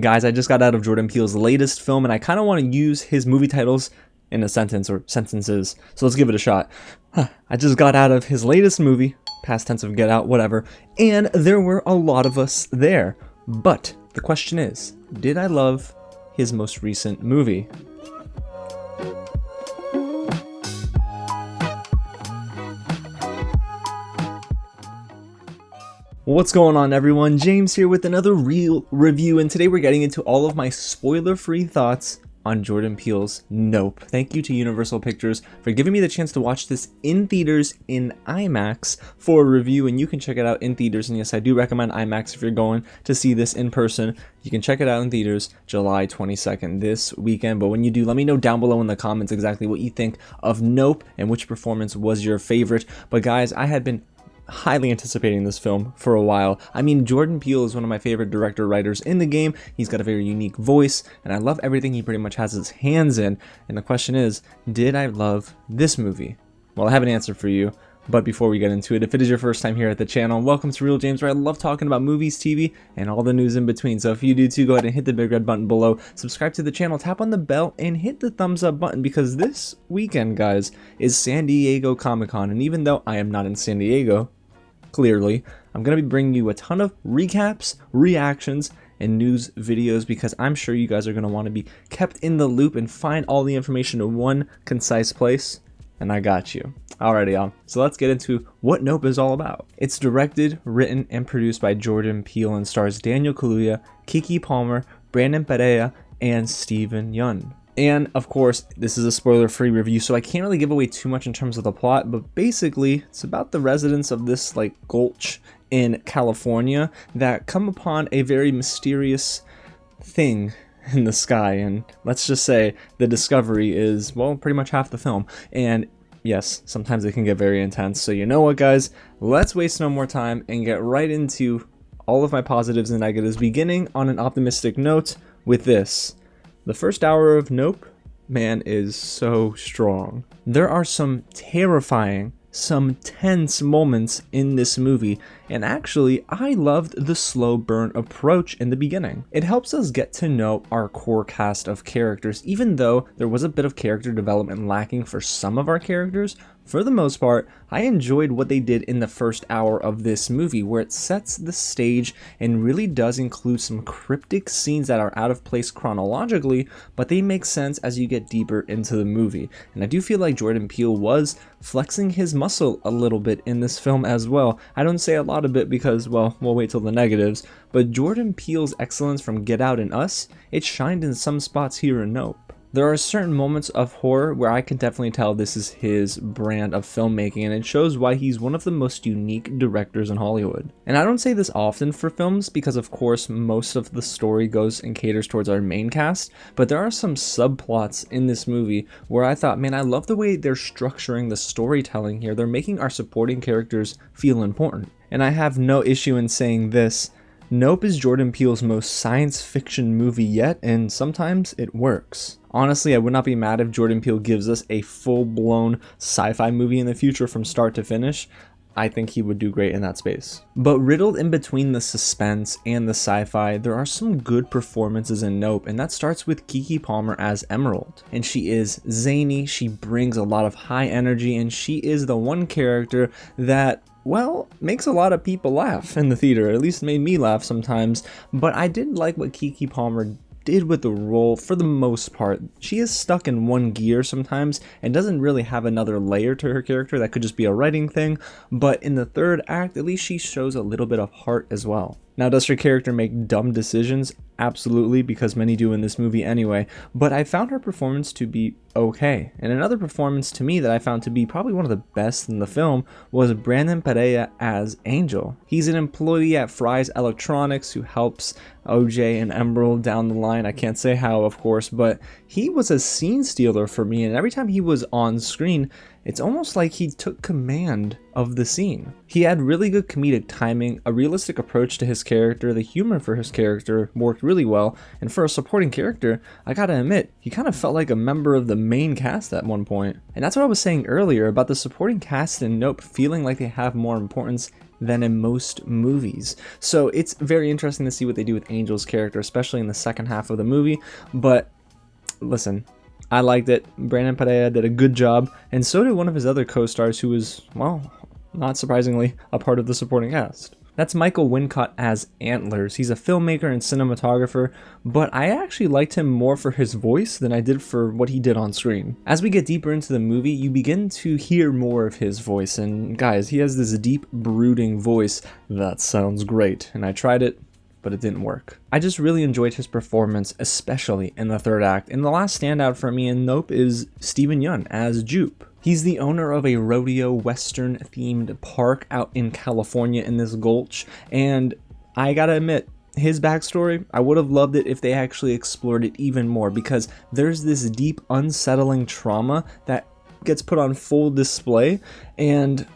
Guys, I just got out of Jordan Peele's latest film, and I kind of want to use his movie titles in a sentence or sentences. So let's give it a shot. I just got out of his latest movie, past tense of Get Out, whatever, and there were a lot of us there. But the question is, did I love his most recent movie? What's going on, everyone? James here with another real review, and today we're getting into all of my spoiler-free thoughts on Jordan Peele's Nope. Thank you to Universal Pictures for giving me the chance to watch this in theaters in IMAX for a review, and you can check it out in theaters. And yes, I do recommend IMAX if you're going to see this in person. You can check it out in theaters July 22nd this weekend. But when you do, let me know down below in the comments exactly what you think of Nope and which performance was your favorite. But guys, I had been highly anticipating this film for a while. I mean, Jordan Peele is one of my favorite director-writers in the game. He's got a very unique voice, and I love everything he pretty much has his hands in. And the question is, did I love this movie? Well, I have an answer for you, but before we get into it, if it is your first time here at the channel, welcome to Real James, where I love talking about movies, TV, and all the news in between. So if you do too, go ahead and hit the big red button below, subscribe to the channel, tap on the bell, and hit the thumbs up button, because this weekend, guys, is San Diego Comic-Con. And even though I am not in San Diego, clearly, I'm going to be bringing you a ton of recaps, reactions, and news videos, because I'm sure you guys are going to want to be kept in the loop and find all the information in one concise place, and I got you. Alrighty, y'all. So let's get into what Nope is all about. It's directed, written, and produced by Jordan Peele and stars Daniel Kaluuya, Keke Palmer, Brandon Perea, and Steven Yeun. And of course, this is a spoiler-free review, so I can't really give away too much in terms of the plot, but basically, it's about the residents of this gulch in California that come upon a very mysterious thing in the sky, and let's just say the discovery is, well, pretty much half the film. And yes, sometimes it can get very intense, so you know what, guys? Let's waste no more time and get right into all of my positives and negatives, beginning on an optimistic note with this. The first hour of Nope, man, is so strong. There are some terrifying, some tense moments in this movie, and actually, I loved the slow burn approach in the beginning. It helps us get to know our core cast of characters, even though there was a bit of character development lacking for some of our characters. For the most part, I enjoyed what they did in the first hour of this movie, where it sets the stage and really does include some cryptic scenes that are out of place chronologically, but they make sense as you get deeper into the movie. And I do feel like Jordan Peele was flexing his muscle a little bit in this film as well. I don't say a lot of it because, well, we'll wait till the negatives, but Jordan Peele's excellence from Get Out and Us, it shined in some spots here in Nope. There are certain moments of horror where I can definitely tell this is his brand of filmmaking, and it shows why he's one of the most unique directors in Hollywood. And I don't say this often for films because, of course, most of the story goes and caters towards our main cast, but there are some subplots in this movie where I thought, man, I love the way they're structuring the storytelling here. They're making our supporting characters feel important. And I have no issue in saying this. Nope is Jordan Peele's most science fiction movie yet, and sometimes it works. Honestly, I would not be mad if Jordan Peele gives us a full-blown sci-fi movie in the future from start to finish. I think he would do great in that space. But riddled in between the suspense and the sci-fi, there are some good performances in Nope, and that starts with Keke Palmer as Emerald. And she is zany, she brings a lot of high energy, and she is the one character that, well, makes a lot of people laugh in the theater. At least made me laugh sometimes. But I did like what Keke Palmer did with the role for the most part. She is stuck in one gear sometimes and doesn't really have another layer to her character. That could just be a writing thing. But in the third act, at least she shows a little bit of heart as well. Now, does her character make dumb decisions? Absolutely, because many do in this movie anyway, but I found her performance to be okay. And another performance to me that I found to be probably one of the best in the film was Brandon Perea as Angel. He's an employee at Fry's Electronics who helps OJ and Emerald down the line. I can't say how, of course, but he was a scene stealer for me, and every time he was on screen, it's almost like he took command of the scene. He had really good comedic timing, a realistic approach to his character, the humor for his character worked really well, and for a supporting character, I gotta admit, he kind of felt like a member of the main cast at one point. And that's what I was saying earlier about the supporting cast in Nope feeling like they have more importance than in most movies. So it's very interesting to see what they do with Angel's character, especially in the second half of the movie. But listen, I liked it. Brandon Perea did a good job, and so did one of his other co-stars who was, well, not surprisingly, a part of the supporting cast. That's Michael Wincott as Antlers. He's a filmmaker and cinematographer, but I actually liked him more for his voice than I did for what he did on screen. As we get deeper into the movie, you begin to hear more of his voice, and guys, he has this deep, brooding voice that sounds great, and I tried it, but it didn't work. I just really enjoyed his performance, especially in the third act, and the last standout for me in Nope is Steven Yeun as Jupe. He's the owner of a rodeo western themed park out in California in this gulch, and I gotta admit, his backstory, I would have loved it if they actually explored it even more, because there's this deep, unsettling trauma that gets put on full display, and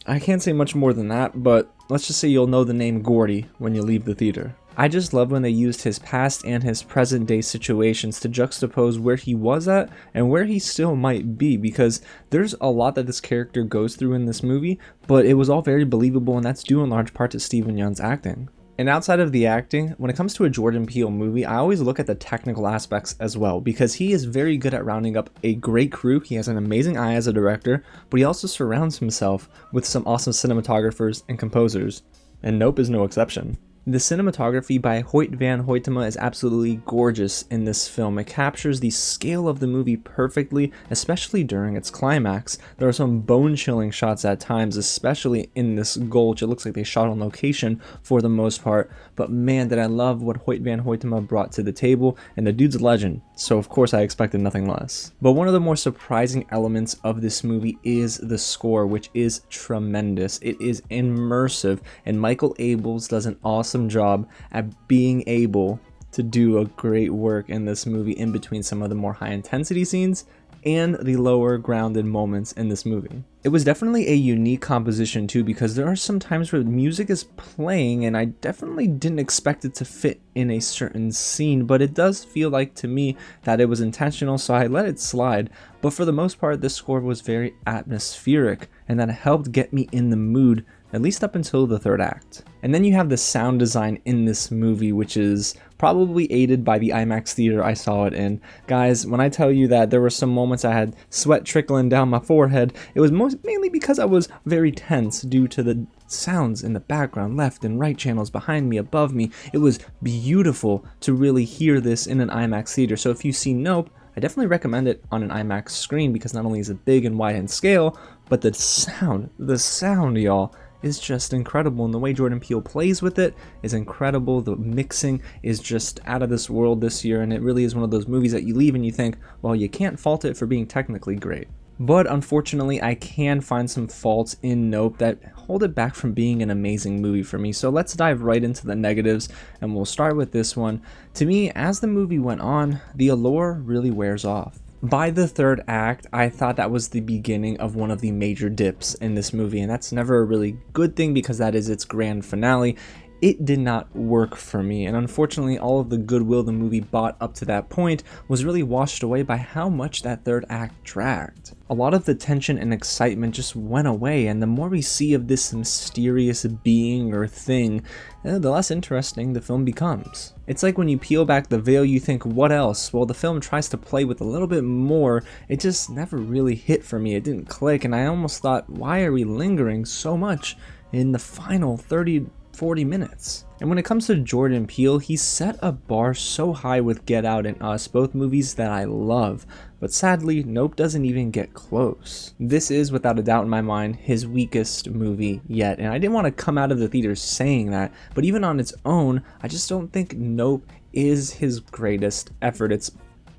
I can't say much more than that, but let's just say you'll know the name Gordy when you leave the theater. I just love when they used his past and his present day situations to juxtapose where he was at and where he still might be, because there's a lot that this character goes through in this movie, but it was all very believable, and that's due in large part to Steven Yeun's acting. And outside of the acting, when it comes to a Jordan Peele movie, I always look at the technical aspects as well, because he is very good at rounding up a great crew. He has an amazing eye as a director, but he also surrounds himself with some awesome cinematographers and composers, and Nope is no exception. The cinematography by Hoyt van Hoytema is absolutely gorgeous in this film. It captures the scale of the movie perfectly, especially during its climax. There are some bone-chilling shots at times, especially in this gulch. It looks like they shot on location for the most part, but man, did I love what Hoyt van Hoytema brought to the table, and the dude's a legend, so of course I expected nothing less. But one of the more surprising elements of this movie is the score, which is tremendous. It is immersive, and Michael Abels does an awesome job at being able to do a great work in this movie in between some of the more high intensity scenes and the lower grounded moments in this movie. It was definitely a unique composition too, because there are some times where music is playing and I definitely didn't expect it to fit in a certain scene, but it does feel like to me that it was intentional, so I let it slide. But for the most part, this score was very atmospheric, and that helped get me in the mood, at least up until the third act. And then you have the sound design in this movie, which is probably aided by the IMAX theater I saw it in. Guys, when I tell you that there were some moments I had sweat trickling down my forehead, it was mainly because I was very tense due to the sounds in the background, left and right channels behind me, above me. It was beautiful to really hear this in an IMAX theater. So if you've seen Nope, I definitely recommend it on an IMAX screen, because not only is it big and wide in scale, but the sound, y'all, is just incredible, and the way Jordan Peele plays with it is incredible. The mixing is just out of this world this year, and it really is one of those movies that you leave and you think, well, you can't fault it for being technically great. But unfortunately, I can find some faults in Nope that hold it back from being an amazing movie for me. So let's dive right into the negatives, and we'll start with this one. To me, as the movie went on, the allure really wears off. By the third act, I thought that was the beginning of one of the major dips in this movie, and that's never a really good thing because that is its grand finale. It did not work for me, and unfortunately all of the goodwill the movie bought up to that point was really washed away by how much that third act dragged. A lot of the tension and excitement just went away, and the more we see of this mysterious being or thing, the less interesting the film becomes. It's like when you peel back the veil, you think, what else? Well, the film tries to play with a little bit more. It just never really hit for me. It didn't click, and I almost thought, why are we lingering so much in the final 30-40 minutes? And when it comes to Jordan Peele, he set a bar so high with Get Out and Us, both movies that I love, but sadly, Nope doesn't even get close. This is, without a doubt in my mind, his weakest movie yet, and I didn't want to come out of the theater saying that, but even on its own, I just don't think Nope is his greatest effort. It's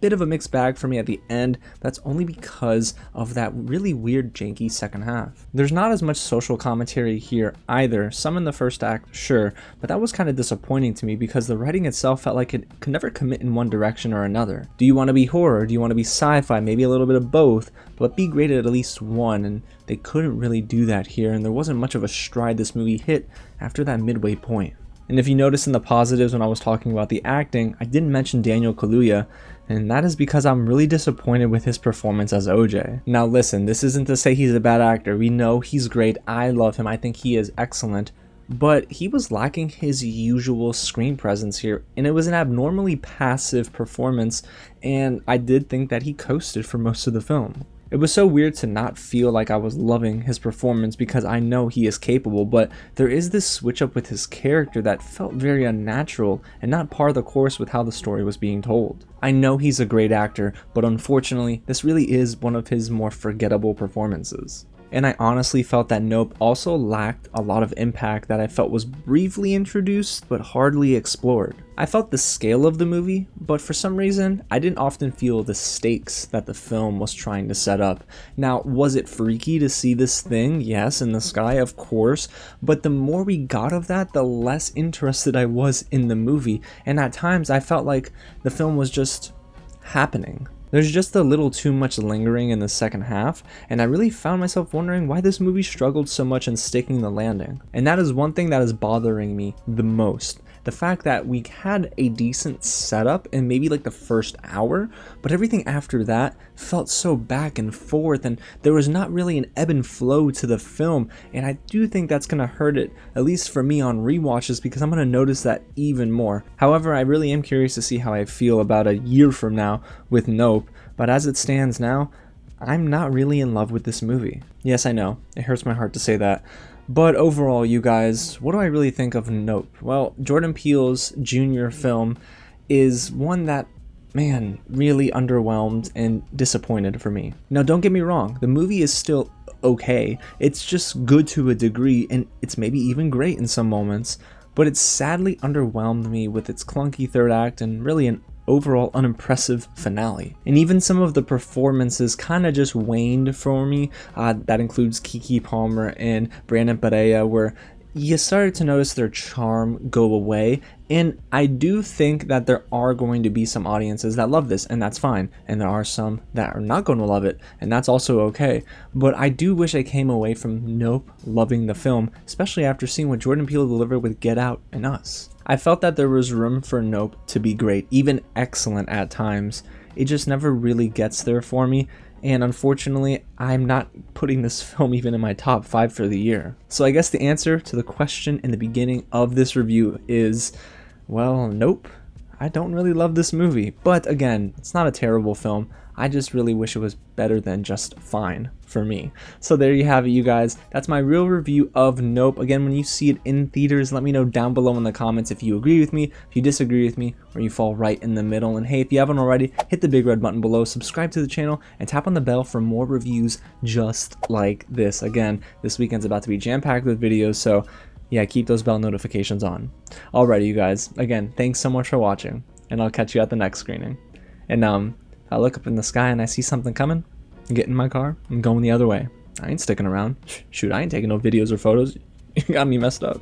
bit of a mixed bag for me at the end. That's only because of that really weird janky second half. There's not as much social commentary here either, some in the first act, sure, but that was kind of disappointing to me because the writing itself felt like it could never commit in one direction or another. Do you want to be horror? Do you want to be sci-fi? Maybe a little bit of both, but be graded at least one, and they couldn't really do that here, and there wasn't much of a stride this movie hit after that midway point. And if you notice in the positives when I was talking about the acting, I didn't mention Daniel Kaluuya, and that is because I'm really disappointed with his performance as OJ. Now listen, this isn't to say he's a bad actor. We know he's great. I love him. I think he is excellent. But he was lacking his usual screen presence here, and it was an abnormally passive performance, and I did think that he coasted for most of the film. It was so weird to not feel like I was loving his performance because I know he is capable, but there is this switch up with his character that felt very unnatural and not par the course with how the story was being told. I know he's a great actor, but unfortunately, this really is one of his more forgettable performances. And I honestly felt that Nope also lacked a lot of impact that I felt was briefly introduced but hardly explored. I felt the scale of the movie, but for some reason, I didn't often feel the stakes that the film was trying to set up. Now, was it freaky to see this thing? Yes, in the sky, of course, but the more we got of that, the less interested I was in the movie, and at times I felt like the film was just happening. There's just a little too much lingering in the second half, and I really found myself wondering why this movie struggled so much in sticking the landing. And that is one thing that is bothering me the most. The fact that we had a decent setup in maybe like the first hour, but everything after that felt so back and forth, and there was not really an ebb and flow to the film, and I do think that's going to hurt it, at least for me on rewatches, because I'm going to notice that even more. However, I really am curious to see how I feel about a year from now with Nope, but as it stands now, I'm not really in love with this movie. Yes, I know, it hurts my heart to say that. But overall, you guys, what do I really think of Nope? Well, Jordan Peele's junior film is one that, man, really underwhelmed and disappointed for me. Now, don't get me wrong, the movie is still okay. It's just good to a degree, and it's maybe even great in some moments, but it sadly underwhelmed me with its clunky third act and really an overall unimpressive finale. And even some of the performances kind of just waned for me. That includes Keke Palmer and Brandon Perea, where you started to notice their charm go away. And I do think that there are going to be some audiences that love this, and that's fine. And there are some that are not going to love it, and that's also okay. But I do wish I came away from Nope loving the film, especially after seeing what Jordan Peele delivered with Get Out and Us. I felt that there was room for Nope to be great, even excellent at times. It just never really gets there for me, and unfortunately, I'm not putting this film even in my top 5 for the year. So I guess the answer to the question in the beginning of this review is, well, nope. I don't really love this movie, but again, it's not a terrible film. I just really wish it was better than just fine for me. So there you have it, you guys. That's my real review of Nope. Again, when you see it in theaters, let me know down below in the comments if you agree with me, if you disagree with me, or you fall right in the middle. And hey, if you haven't already, hit the big red button below, subscribe to the channel, and tap on the bell for more reviews just like this. Again, this weekend's about to be jam-packed with videos, so yeah, keep those bell notifications on. Alrighty, you guys. Again, thanks so much for watching, and I'll catch you at the next screening. And I look up in the sky and I see something coming, I get in my car, I'm going the other way. I ain't sticking around. Shoot, I ain't taking no videos or photos. You got me messed up.